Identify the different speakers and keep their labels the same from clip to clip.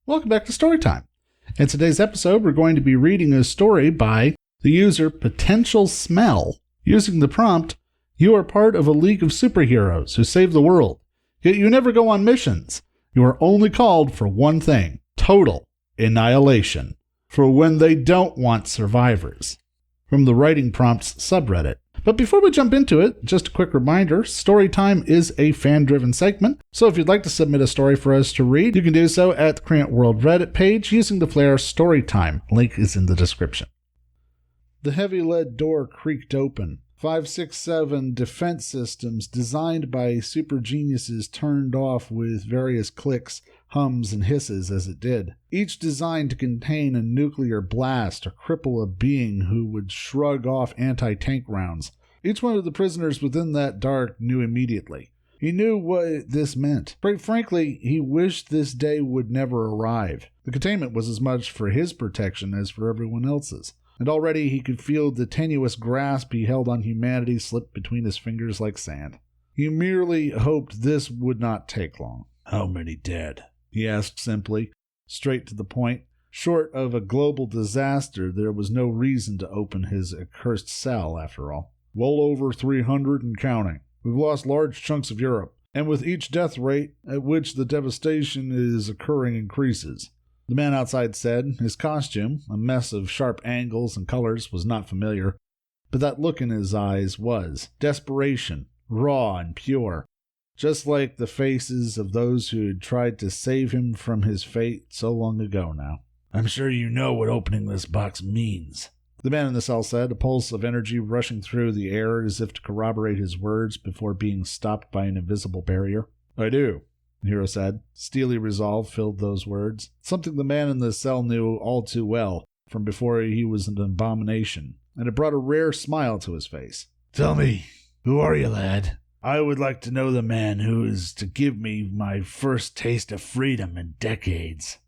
Speaker 1: Welcome back to Storytime. In today's episode, we're going to be reading a story by the user Potential Smell. Using the prompt, you are part of a league of superheroes who save the world, yet you never go on missions. You are only called for one thing: total annihilation, for when they don't want survivors. From the Writing Prompts subreddit. But before we jump into it, just a quick reminder, Storytime is a fan-driven segment, so if you'd like to submit a story for us to read, you can do so at the Creant World Reddit page using the flare Storytime. Link is in the description. The heavy lead door creaked open. 567 defense systems designed by super geniuses turned off with various clicks, hums, and hisses as it did, each designed to contain a nuclear blast or cripple a being who would shrug off anti-tank rounds. Each one of the prisoners within that dark knew immediately. He knew what this meant. Quite frankly, he wished this day would never arrive. The containment was as much for his protection as for everyone else's. And already he could feel the tenuous grasp he held on humanity slip between his fingers like sand. He merely hoped this would not take long. "How many dead?" he asked simply, straight to the point. Short of a global disaster, there was no reason to open his accursed cell, after all. "Well over 300 and counting. We've lost large chunks of Europe, and with each death rate at which the devastation is occurring increases," the man outside said. His costume, a mess of sharp angles and colors, was not familiar, but that look in his eyes was desperation, raw and pure, just like the faces of those who had tried to save him from his fate so long ago now. "I'm sure you know what opening this box means," the man in the cell said, a pulse of energy rushing through the air as if to corroborate his words before being stopped by an invisible barrier. "I do," the hero said. Steely resolve filled those words, something the man in the cell knew all too well from before he was an abomination, and it brought a rare smile to his face. "Tell me, who are you, lad? I would like to know the man who is to give me my first taste of freedom in decades,"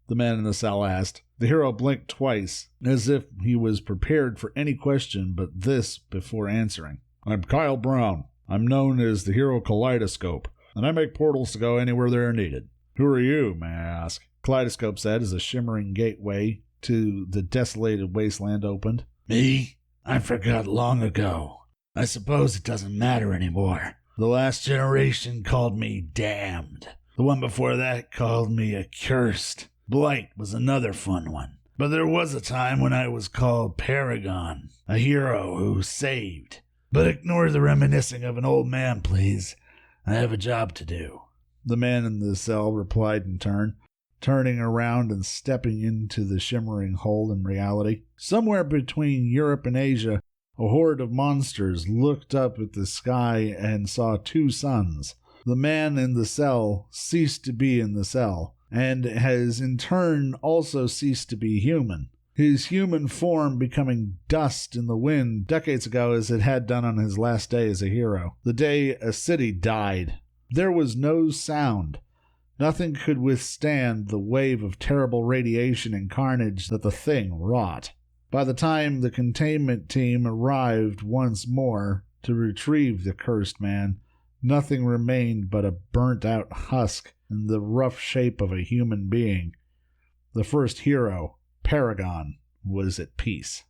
Speaker 1: the man in the cell asked. The hero blinked twice, as if he was prepared for any question but this before answering. "I'm Kyle Brown. I'm known as the Hero Kaleidoscope, and I make portals to go anywhere they're needed." "Who are you, may I ask?" Kaleidoscope said as a shimmering gateway to the desolated wasteland opened. "Me? I forgot long ago. I suppose it doesn't matter anymore. The last generation called me damned. The one before that called me accursed. Blight was another fun one. But there was a time when I was called Paragon, a hero who saved. But ignore the reminiscing of an old man, please. I have a job to do," the man in the cell replied in turn, turning around and stepping into the shimmering hole in reality. Somewhere between Europe and Asia, a horde of monsters looked up at the sky and saw two suns. The man in the cell ceased to be in the cell, and has in turn also ceased to be human. His human form becoming dust in the wind decades ago as it had done on his last day as a hero, the day a city died. There was no sound. Nothing could withstand the wave of terrible radiation and carnage that the thing wrought. By the time the containment team arrived once more to retrieve the cursed man, nothing remained but a burnt-out husk in the rough shape of a human being. The first hero, Paragon, was at peace.